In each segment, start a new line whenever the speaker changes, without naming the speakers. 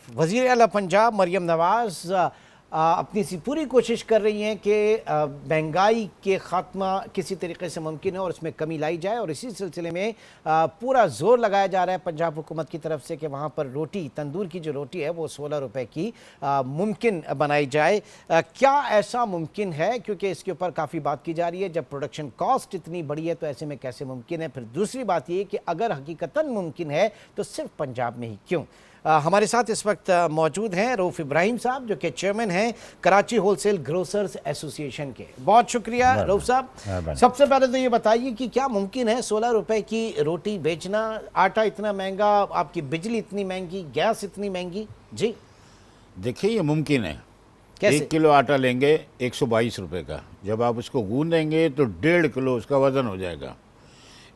वज़ीर आला पंजाब मरियम नवाज़ अपनी सी पूरी कोशिश कर रही हैं कि महंगाई के ख़ात्मा किसी तरीके से मुमकिन है और उसमें कमी लाई जाए, और इसी सिलसिले में पूरा ज़ोर लगाया जा रहा है पंजाब हुकूमत की तरफ से कि वहाँ पर रोटी, तंदूर की जो रोटी है वो 16 रुपए की मुमकिन बनाई जाए। क्या ऐसा मुमकिन है? क्योंकि इसके ऊपर काफ़ी बात की जा रही है। जब प्रोडक्शन कॉस्ट इतनी बड़ी है तो ऐसे में कैसे मुमकिन है? फिर दूसरी बात ये कि अगर हकीकतन मुमकिन है तो सिर्फ पंजाब में ही क्यों? हमारे साथ इस वक्त मौजूद हैं रऊफ इब्राहिम साहब, जो कि चेयरमैन हैं कराची होलसेल ग्रोसर्स एसोसिएशन के। बहुत शुक्रिया रऊफ साहब। सबसे पहले तो ये बताइए कि क्या मुमकिन है 16 रुपए की रोटी बेचना? आटा इतना महंगा, आपकी बिजली इतनी महंगी, गैस इतनी महंगी। जी
देखिए, ये मुमकिन है।
कैसे?
1 किलो आटा लेंगे 122 रुपए का, जब आप उसको गूंदेंगे तो 1.5 किलो उसका वज़न हो जाएगा।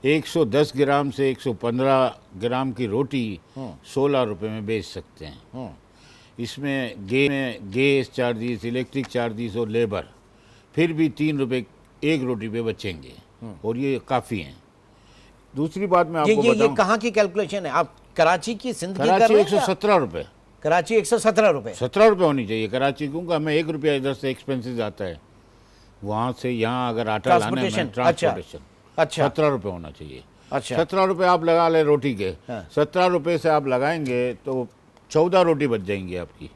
110 ग्राम से 115 ग्राम की रोटी 16 रुपए में बेच सकते हैं। इसमें गैस चार्जेस, इलेक्ट्रिक चार्जेस और लेबर, फिर भी 3 रुपए एक रोटी पे बचेंगे, और ये काफ़ी हैं। दूसरी बात मैं आपको बताऊं,
ये कहाँ की कैलकुलेशन है? आप कराची की, सिंध की कर
कराची
रहे हैं?
117 रुपए।
कराची 117 रुपए।
17 रुपये होनी चाहिए कराची, क्योंकि हमें 1 रुपया इधर से एक्सपेंसेस आता है, वहाँ से यहाँ अगर आटा लाना है, ट्रांसपोर्टेशन।
अच्छा
17 रुपये होना चाहिए।
अच्छा
17 रुपये आप लगा ले रोटी के।
हाँ।
17 रुपये से आप लगाएंगे तो 14 रोटी बच जाएंगी आपकी।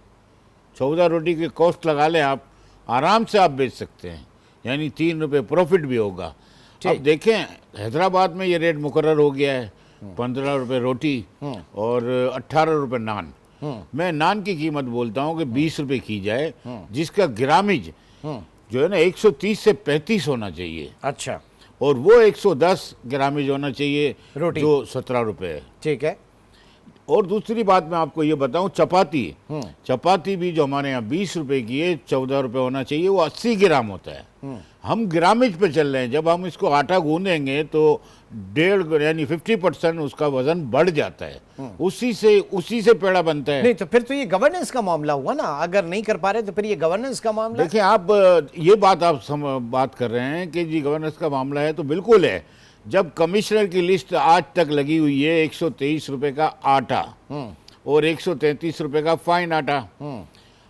14 रोटी की कॉस्ट लगा लें आप, आराम से आप बेच सकते हैं, यानी 3 रुपये प्रॉफिट भी होगा। अब देखें, हैदराबाद में ये रेट मुकर्रर हो गया है, 15 रुपये रोटी और 18 रुपये नान। मैं नान की कीमत बोलता हूँ कि 20 रुपये की जाए, जिसका ग्रामीज जो है ना 130 से 35 होना चाहिए।
अच्छा,
और वो 110 ग्रामीज होना चाहिए
रोटी,
जो 17 रुपये है।
ठीक है।
और दूसरी बात मैं आपको ये बताऊं, चपाती भी जो हमारे यहाँ 20 रुपए की है, 14 रुपये होना चाहिए, वो 80 ग्राम होता है। हम ग्रामेज पे चल रहे हैं। जब हम इसको आटा गूंदेंगे तो 1.5 यानी 50% उसका वजन बढ़ जाता है। उसी से पेड़ा बनता है।
नहीं तो फिर तो ये गवर्नेंस का मामला हुआ ना, अगर नहीं कर पा रहे तो फिर ये गवर्नेंस का मामला।
देखिए, आप ये बात बात कर रहे हैं कि जी गवर्नेंस का मामला है, तो बिल्कुल है। जब कमिश्नर की लिस्ट आज तक लगी हुई है 123 रुपए का आटा और 133 रुपए का फाइन आटा,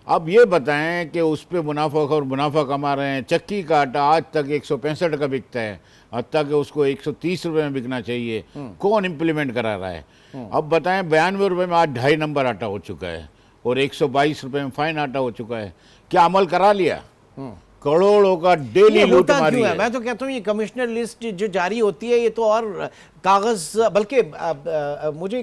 अब ये बताएं कि उस पर मुनाफा कमा रहे हैं। चक्की का आटा आज तक 165 का बिकता है, हत्ता कि उसको 130 रुपए में बिकना चाहिए। कौन इम्प्लीमेंट करा रहा है? अब बताएं, 92 रुपये में आज 2.5 नंबर आटा हो चुका है और 122 रुपये में फाइन आटा हो चुका है। क्या अमल करा लिया? करोड़ों का डेली लूटमारी है।
मैं तो कहता हूँ ये कमिश्नर लिस्ट जो जारी होती है, ये तो और कागज, बल्कि मुझे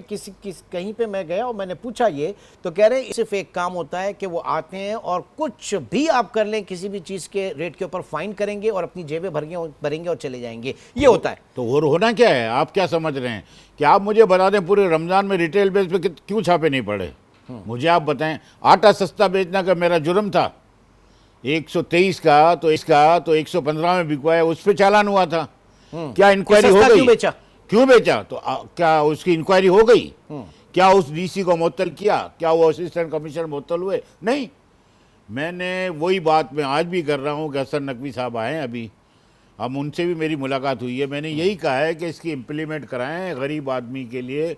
कहीं पे मैं गया और मैंने पूछा, ये तो कह रहे हैं सिर्फ एक काम होता है कि वो आते हैं और कुछ भी आप कर लें, किसी भी चीज़ के रेट के ऊपर फाइन करेंगे और अपनी जेबें भरेंगे और चले जाएंगे। ये होता है।
तो और होना क्या है? आप क्या समझ रहे हैं कि आप मुझे बता दें, पूरे रमजान में रिटेल बेस पे क्यों छापे नहीं पड़े? मुझे आप बताएं, आटा सस्ता बेचना का मेरा जुर्म था। 123 का तो इसका तो 115 में बिकवाया, उस पर चालान हुआ था। क्या इंक्वायरी हो गई? क्यों बेचा? तो क्या उसकी इंक्वायरी हो गई? क्या उस डीसी को मुअत्तल किया? क्या वो असिस्टेंट कमिश्नर मुअत्तल हुए? नहीं। मैंने वही बात मैं आज भी कर रहा हूँ कि हसन नकवी साहब आए हैं अभी, अब उनसे भी मेरी मुलाकात हुई है। मैंने यही कहा है कि इसकी इम्प्लीमेंट कराएं गरीब आदमी के लिए।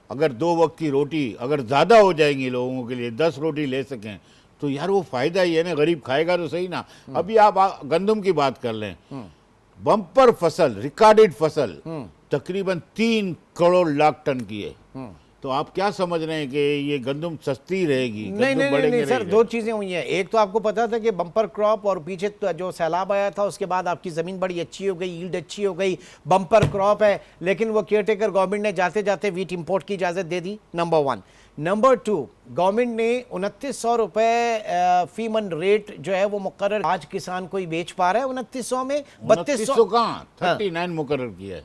अगर 2 वक्त की रोटी अगर ज़्यादा हो जाएंगी लोगों के लिए, 10 रोटी ले सकें, तो यार वो फायदा ही है ना, गरीब खाएगा तो सही ना। अभी आप गंदम की बात कर लें, बम्पर फसल, रिकॉर्डेड फसल तकरीबन 3 करोड़ लाख टन की है। तो आप क्या समझ रहे हैं कि ये गंदम सस्ती रहेगी?
नहीं सर, 2 चीज़ें हुई हैं। एक तो आपको पता था कि बम्पर क्रॉप, और पीछे जो सैलाब आया था उसके बाद आपकी ज़मीन बड़ी अच्छी हो गई, यील्ड अच्छी हो गई, बम्पर क्रॉप है, लेकिन वो केयरटेकर गवर्नमेंट ने जाते जाते वीट इंपोर्ट की इजाज़त दे दी, नंबर 1। नंबर 2, गवर्नमेंट ने 2900 रुपए फी मन रेट जो है वो मुकर्रर, आज किसान कोई बेच पा रहा है 2900 में?
3200 कहाँ, 39 मुकर्रर किया है,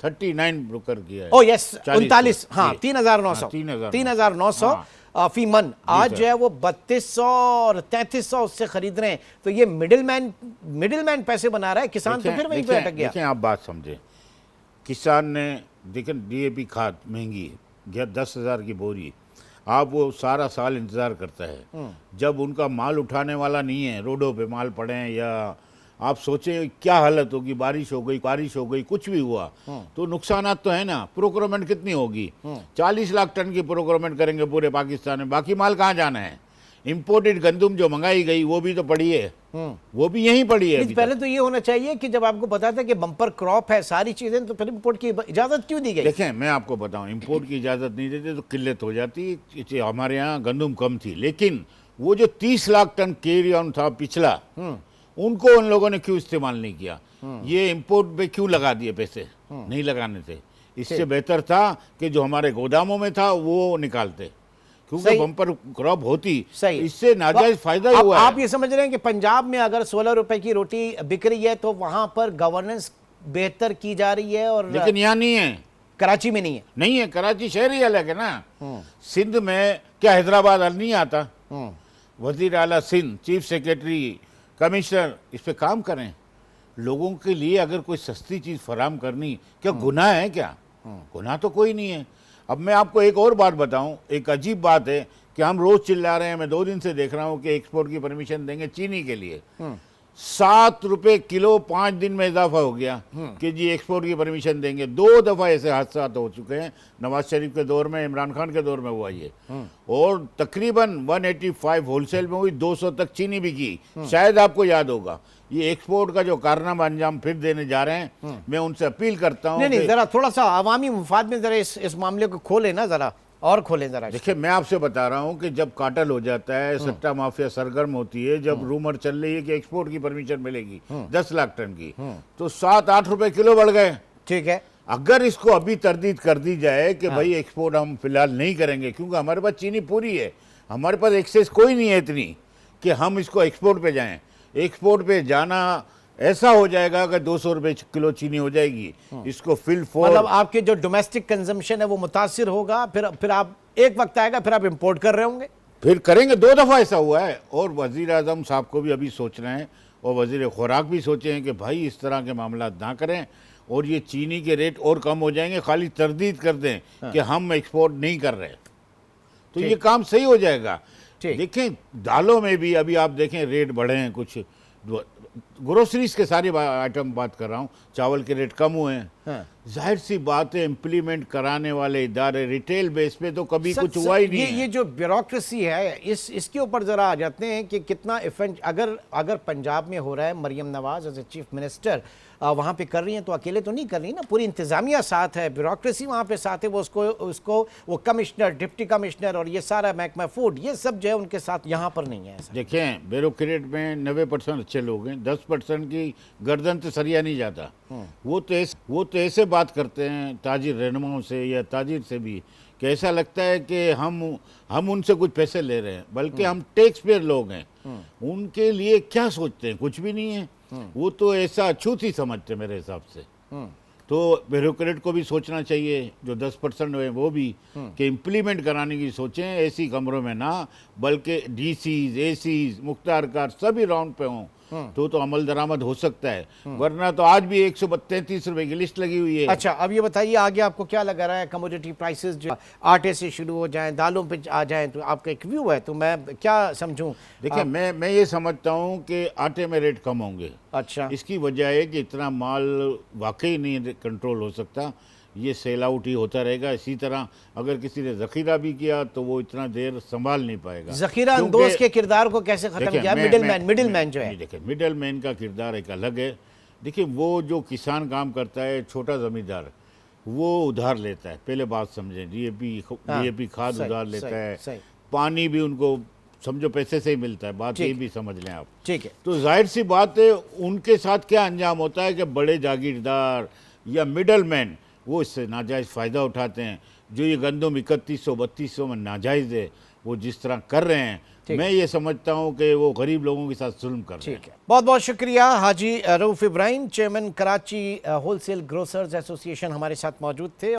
39 रुकर किया है।
ओ यस, 39, हाँ 3900 फी मन। आज जो है वो 3200 और 3300 उससे खरीद रहे हैं। तो ये मिडिलमैन पैसे बना रहा है, किसान तो फिर वहीं पे अटक गया।
देखें, आप बात समझे, किसान ने देखें डीएपी खाद महंगी है, 10,000 की बोरी, आप वो सारा साल इंतज़ार करता है। जब उनका माल उठाने वाला नहीं है, रोडों पे माल पड़े हैं या आप सोचें क्या हालत होगी, बारिश हो गई कुछ भी हुआ तो नुकसानात तो है ना। प्रोक्योरमेंट कितनी होगी, 40 लाख टन की प्रोक्योरमेंट करेंगे पूरे पाकिस्तान में, बाकी माल कहाँ जाना है। इंपोर्टेड गंदुम जो मंगाई गई वो भी तो पड़ी है, वो भी यहीं पड़ी है अभी
पहले
तक।
तो ये होना चाहिए कि जब आपको पता था कि बम्पर क्रॉप है सारी चीजें, तो फिर इंपोर्ट की इजाजत क्यों दी गई?
देखें मैं आपको बताऊं, इंपोर्ट की इजाज़त नहीं देते तो किल्लत हो जाती। हमारे यहाँ गंदुम कम थी, लेकिन वो जो 30 लाख टन कैरी ऑन था पिछला, उनको उन लोगों ने क्यों इस्तेमाल नहीं किया? ये इंपोर्ट पे क्यों लगा दिए पैसे? नहीं लगाने थे। इससे बेहतर था कि जो हमारे गोदामों में था वो निकालते, क्योंकि बम्पर क्रॉप होती, इससे नाजायज फायदा ही हुआ है।
आप ये समझ रहे हैं कि पंजाब में अगर 16 रुपए की रोटी बिक रही है तो वहां पर गवर्नेंस बेहतर की जा रही है, और
लेकिन यहाँ नहीं है,
कराची में नहीं है।
नहीं है, कराची शहर ही अलग है ना। सिंध में क्या हैदराबाद नहीं आता? वजीर आला सिंध, चीफ सेक्रेटरी, कमिश्नर इस पे काम करें। लोगों के लिए अगर कोई सस्ती चीज़ फराम करनी क्या गुनाह है क्या? गुनाह तो कोई नहीं है। अब मैं आपको एक और बात बताऊं, एक अजीब बात है कि हम रोज चिल्ला रहे हैं, मैं 2 दिन से देख रहा हूं कि एक्सपोर्ट की परमिशन देंगे चीनी के लिए। 7 रुपए किलो 5 दिन में इजाफा हो गया कि जी एक्सपोर्ट की परमिशन देंगे। 2 दफा ऐसे हादसा हो चुके हैं, नवाज शरीफ के दौर में, इमरान खान के दौर में हुआ ये, और तकरीबन 185 होलसेल में हुई, 200 तक चीनी बिकी। शायद आपको याद होगा। ये एक्सपोर्ट का जो कारनामा अंजाम फिर देने जा रहे हैं, मैं उनसे अपील करता हूं।
नहीं, जरा थोड़ा सा अवामी मुफाद में जरा इस मामले को खोलें ना, जरा और खोलें जरा।
देखिए मैं आपसे बता रहा हूं कि जब काटल हो जाता है, सट्टा माफिया सरगर्म होती है, जब रूमर चल रही है कि एक्सपोर्ट की परमिशन मिलेगी 10 लाख टन की, तो 7-8 रुपए किलो बढ़ गए।
ठीक है,
अगर इसको अभी तरदीद कर दी जाए कि भाई एक्सपोर्ट हम फिलहाल नहीं करेंगे, क्योंकि हमारे पास चीनी पूरी है, हमारे पास एक्सेस कोई नहीं है इतनी कि हम इसको एक्सपोर्ट पे जाएं। एक्सपोर्ट पे जाना ऐसा हो जाएगा कि 200 रुपए किलो चीनी हो जाएगी। इसको फिल फॉर,
मतलब आपके जो डोमेस्टिक कंजम्पशन है वो मुतासिर होगा, फिर आप एक वक्त आएगा फिर आप इंपोर्ट कर रहे होंगे,
फिर करेंगे। 2 दफा ऐसा हुआ है। और वजीर आजम साहब को भी अभी सोच रहे हैं, और वजीर खुराक भी सोचे हैं कि भाई इस तरह के मामला ना करें, और ये चीनी के रेट और कम हो जाएंगे, खाली तरदीद कर दें कि हम एक्सपोर्ट नहीं कर रहे, तो ये काम सही हो जाएगा। देखें दालों में भी अभी आप देखें रेट बढ़े हैं, कुछ ग्रोसरीज के सारे आइटम बात कर रहा हूँ, चावल के रेट कम हुए हैं। जाहिर सी बात है, इम्प्लीमेंट कराने वाले इदारे रिटेल बेस पे तो कभी कुछ हुआ ही नहीं है।
ये जो ब्यूरोक्रेसी है, इसके ऊपर जरा आ जाते हैं कि कितना इफेक्ट अगर पंजाब में हो रहा है, Maryam Nawaz as a chief minister वहाँ पे कर रही हैं, तो अकेले तो नहीं कर रही ना, पूरी इंतजामिया साथ है, ब्यूरोक्रेसी वहाँ पे साथ है, वो उसको वो कमिश्नर, डिप्टी कमिश्नर और ये सारा महकमा फूड, ये सब जो है उनके साथ यहाँ पर नहीं है ऐसा।
देखें ब्यूरोक्रेट में 90% अच्छे लोग हैं, 10% की गर्दन से सरिया नहीं जाता। वो तो ऐसे बात करते हैं ताजिर रहनुमाओं से या ताजिर से भी कि ऐसा लगता है कि हम उनसे कुछ पैसे ले रहे हैं, बल्कि हम टैक्स पेयर लोग हैं। उनके लिए क्या सोचते हैं? कुछ भी नहीं है। वो तो ऐसा अछूत ही समझते मेरे हिसाब से। तो ब्यूरोक्रेट को भी सोचना चाहिए, जो 10% है वो भी, कि इम्प्लीमेंट कराने की सोचें, ऐसी कमरों में ना, बल्कि डीसीज, एसीज, मुख्तार कार सभी राउंड पे हों, तो अमल दरामद हो सकता है। वरना तो आज भी 133 रुपए की लिस्ट लगी हुई है।
अच्छा, अब ये बताइए आगे आपको क्या लग रहा है? कमोडिटी प्राइसेस जो आटे से शुरू हो जाएं, दालों पे आ जाएं, तो आपका एक व्यू है, तो मैं क्या समझूं?
देखिए मैं ये समझता हूं कि आटे में रेट कम होंगे।
अच्छा,
इसकी वजह है कि इतना माल वाकई नहीं कंट्रोल हो सकता, ये सेल आउट ही होता रहेगा। इसी तरह अगर किसी ने जखीरा भी किया तो वो इतना देर संभाल नहीं पाएगा।
जखीरा अंदोज के किरदार को कैसे खत्म किया? मिडिल मैन जो है,
देखिए मिडिल मैन का किरदार एक अलग है। देखिए वो जो किसान काम करता है, छोटा जमींदार, वो उधार लेता है। पहले बात समझें, डीएपी खाद उधार लेता है, पानी भी उनको समझो पैसे से ही मिलता है, बात ये भी समझ लें आप।
ठीक है, तो
जाहिर सी बात है उनके साथ क्या अंजाम होता है कि बड़े जागीरदार या मिडल मैन वो इससे नाजायज़ फ़ायदा उठाते हैं। जो ये गंदम 3100-3200 में नाजायज़ है, वो जिस तरह कर रहे हैं, मैं ये समझता हूँ कि वो गरीब लोगों के साथ जुल्म कर रहे हैं।
ठीक है, बहुत बहुत शुक्रिया Haji Rauf Ibrahim, chairman Karachi wholesale grocers association, हमारे साथ मौजूद थे।